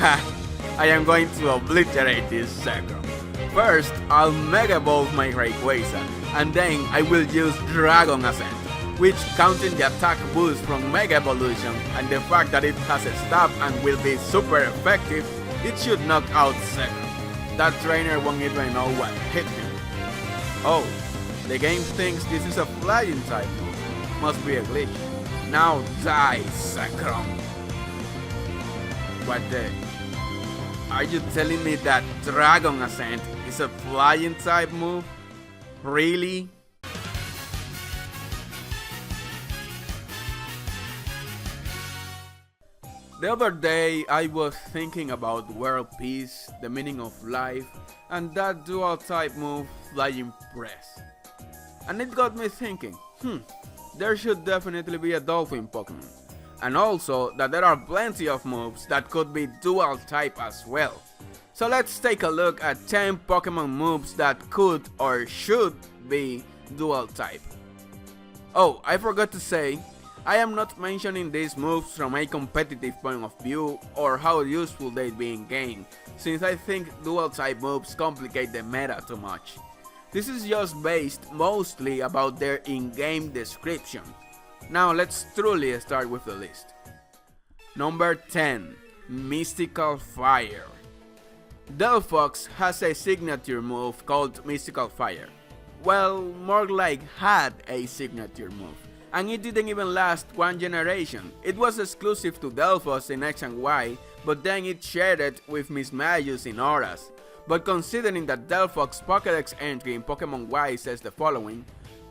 I am going to obliterate this Zekrom. First, I'll Mega Evolve my Rayquaza, and then I will use Dragon Ascent, which, counting the attack boost from Mega Evolution and the fact that it has a stab and will be super effective, it should knock out Zekrom. That trainer won't even know what hit him. Oh, the game thinks this is a flying type move. Must be a glitch. Now die, Zekrom. What the? Are you telling me that Dragon Ascent is a flying type move? Really? The other day I was thinking about world peace, the meaning of life, and that dual type move, Flying Press. And it got me thinking, there should definitely be a dolphin Pokemon. And also that there are plenty of moves that could be dual type as well. So let's take a look at 10 Pokemon moves that could or should be dual type. Oh, I forgot to say, I am not mentioning these moves from a competitive point of view or how useful they'd be in game, since I think dual type moves complicate the meta too much. This is just based mostly about their in-game description. Now let's truly start with the list. Number 10. Mystical Fire. Delphox has a signature move called Mystical Fire. Well, more like had a signature move. And it didn't even last one generation. It was exclusive to Delphos in X and Y, but then it shared it with Miss Magius in Auras. But considering that Delphox Pokédex entry in Pokémon Y says the following: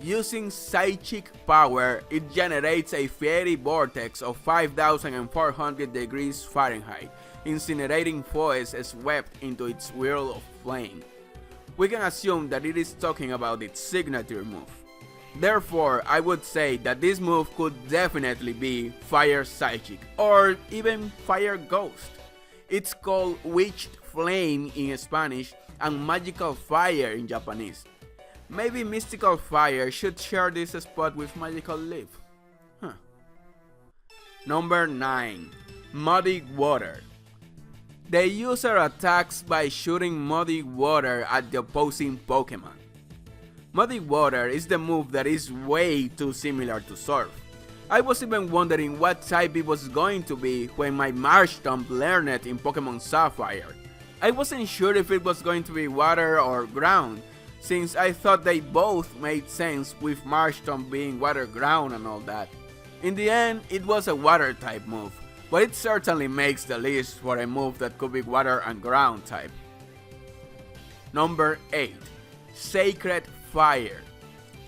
using Psychic power, it generates a fiery vortex of 5,400 degrees Fahrenheit, incinerating foes swept into its whirl of flame. We can assume that it is talking about its signature move. Therefore, I would say that this move could definitely be Fire Psychic, or even Fire Ghost. It's called Witched Flame in Spanish and Magical Fire in Japanese. Maybe Mystical Fire should share this spot with Magical Leaf. Number 9. Muddy Water. The user attacks by shooting Muddy Water at the opposing Pokemon. Muddy Water is the move that is way too similar to Surf. I was even wondering what type it was going to be when my Marshtomp learned it in Pokemon Sapphire. I wasn't sure if it was going to be water or ground, since I thought they both made sense with Marshtomp being water ground and all that. In the end, it was a water type move, but it certainly makes the list for a move that could be water and ground type. Number 8. Sacred Fire.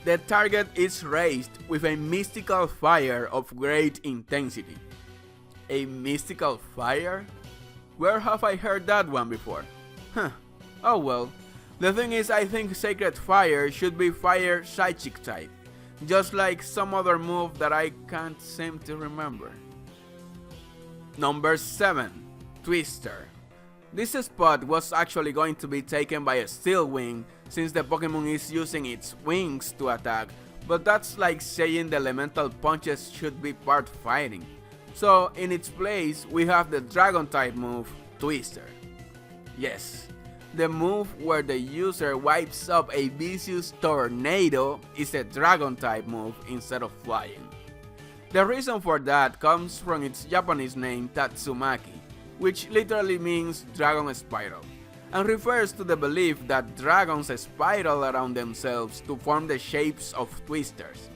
The target is raised with a mystical fire of great intensity. A mystical fire? Where have I heard that one before? Oh well. The thing is, I think Sacred Fire should be Fire Psychic type, just like some other move that I can't seem to remember. Number 7. Twister. This spot was actually going to be taken by a Steel Wing, since the Pokemon is using its wings to attack, but that's like saying the elemental punches should be part fighting. So in its place, we have the Dragon type move, Twister. Yes, the move where the user wipes up a vicious tornado is a Dragon type move instead of flying. The reason for that comes from its Japanese name Tatsumaki, which literally means dragon spiral, and refers to the belief that dragons spiral around themselves to form the shapes of twisters.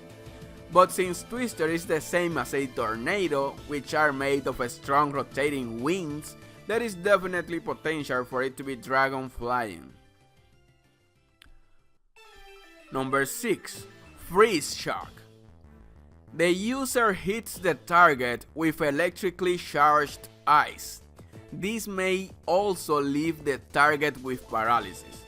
But since Twister is the same as a tornado, which are made of strong rotating wings, there is definitely potential for it to be dragon flying. Number 6. Freeze Shock. The user hits the target with electrically charged ice. This may also leave the target with paralysis.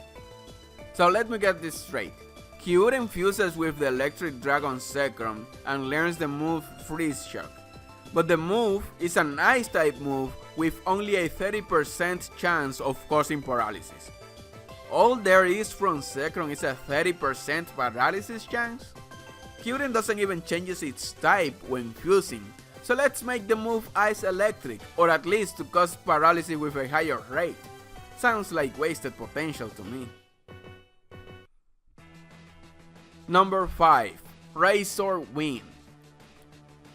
So let me get this straight. Kyurem fuses with the Electric Dragon Zekrom and learns the move Freeze Shock. But the move is an Ice type move with only a 30% chance of causing paralysis. All there is from Zekrom is a 30% paralysis chance? Kyurem doesn't even change its type when fusing, So let's make the move Ice Electric, or at least to cause paralysis with a higher rate. Sounds like wasted potential to me. Number 5. Razor Wind.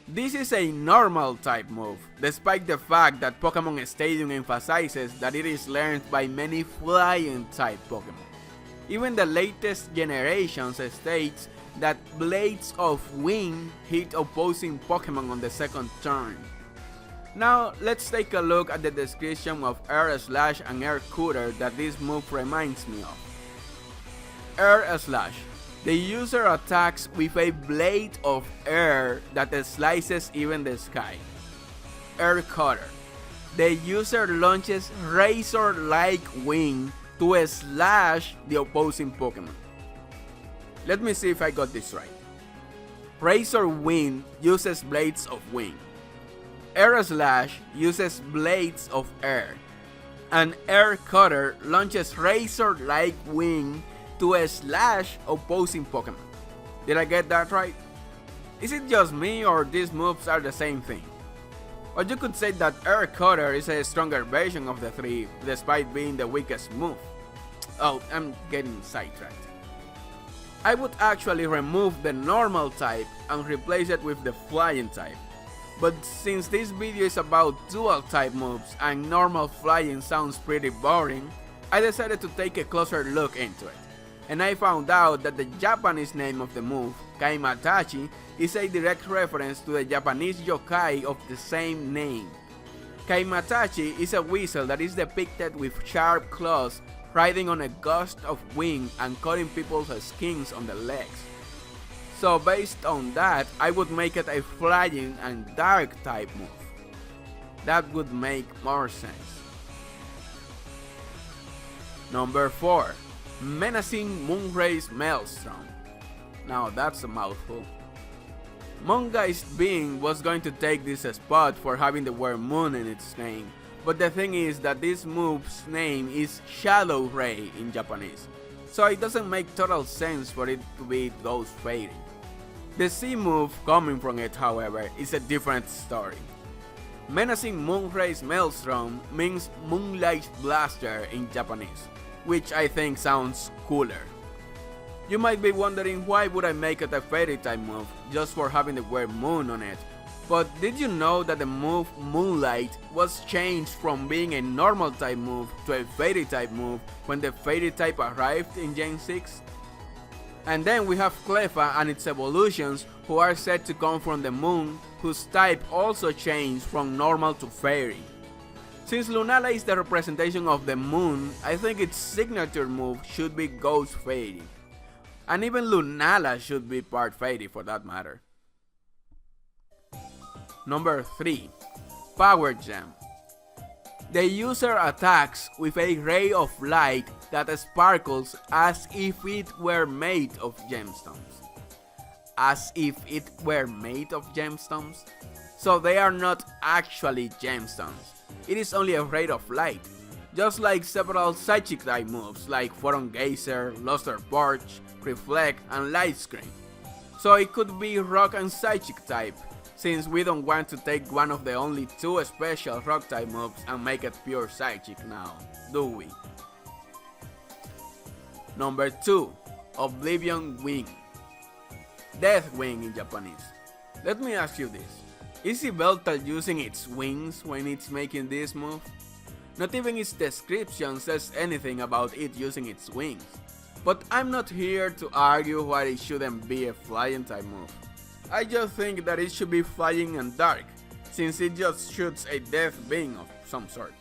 This is a normal type move, despite the fact that Pokémon Stadium emphasizes that it is learned by many flying type Pokémon. Even the latest generations states that Blades of Wind hit opposing Pokémon on the second turn. Now let's take a look at the description of Air Slash and Air Cutter that this move reminds me of. Air Slash. The user attacks with a blade of air that slices even the sky. Air Cutter. The user launches razor-like wing to slash the opposing Pokémon. Let me see if I got this right. Razor Wind uses blades of wing. Air Slash uses blades of air. And Air Cutter launches razor-like wing to slash opposing Pokémon. Did I get that right? Is it just me or these moves are the same thing? Or you could say that Air Cutter is a stronger version of the three despite being the weakest move. Oh, I'm getting sidetracked. I would actually remove the normal type and replace it with the flying type. But since this video is about dual type moves and normal flying sounds pretty boring, I decided to take a closer look into it. And I found out that the Japanese name of the move, Kaimatachi, is a direct reference to the Japanese yokai of the same name. Kaimatachi is a weasel that is depicted with sharp claws riding on a gust of wind and cutting people's skins on the legs. So based on that, I would make it a flying and dark type move. That would make more sense. Number 4. Menacing Moonrace Maelstrom. Now that's a mouthful. Moongeist Being was going to take this spot for having the word moon in its name, but the thing is that this move's name is Shadow Ray in Japanese, so it doesn't make total sense for it to be Ghost Fading. The C move coming from it, however, is a different story. Menacing Moonrace Maelstrom means Moonlight Blaster in Japanese, which I think sounds cooler. You might be wondering why would I make it a fairy type move just for having the word moon on it, but did you know that the move Moonlight was changed from being a normal type move to a fairy type move when the fairy type arrived in Gen 6? And then we have Cleffa and its evolutions, who are said to come from the moon, whose type also changed from normal to fairy. Since Lunala is the representation of the moon, I think its signature move should be Ghost Fairy. And even Lunala should be part fairy for that matter. Number 3. Power Gem. The user attacks with a ray of light that sparkles as if it were made of gemstones. As if it were made of gemstones? So they are not actually gemstones. It is only a ray of light, just like several psychic type moves like Photon Gazer, Luster Porch, Reflect, and Light Screen. So it could be rock and psychic type, since we don't want to take one of the only 2 special rock type moves and make it pure psychic now, do we? Number 2. Oblivion Wing. Death Wing in Japanese. Let me ask you this. Is Yveltal using its wings when it's making this move? Not even its description says anything about it using its wings. But I'm not here to argue why it shouldn't be a flying type move. I just think that it should be flying and dark, since it just shoots a death being of some sort.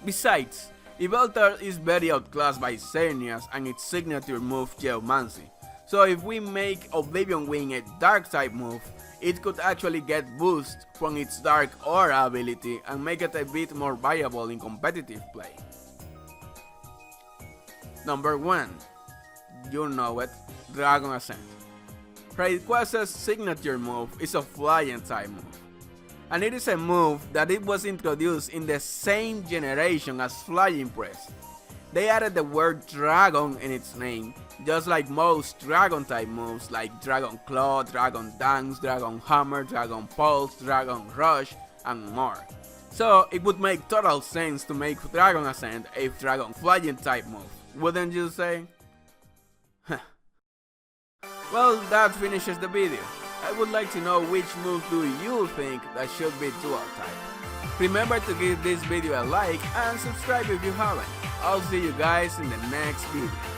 Besides, Yveltal is very outclassed by Xerneas and its signature move Geomancy, so if we make Oblivion Wing a dark type move, it could actually get boost from its Dark Aura ability and make it a bit more viable in competitive play. Number 1. You know it, Dragon Ascent. Rayquaza's signature move is a flying type move, and it is a move that it was introduced in the same generation as Flying Press. They added the word dragon in its name, just like most Dragon type moves like Dragon Claw, Dragon Dance, Dragon Hammer, Dragon Pulse, Dragon Rush, and more. So it would make total sense to make Dragon Ascent a Dragon Flying type move, wouldn't you say? Well, that finishes the video. I would like to know which move do you think that should be dual type. Remember to give this video a like and subscribe if you haven't. I'll see you guys in the next video.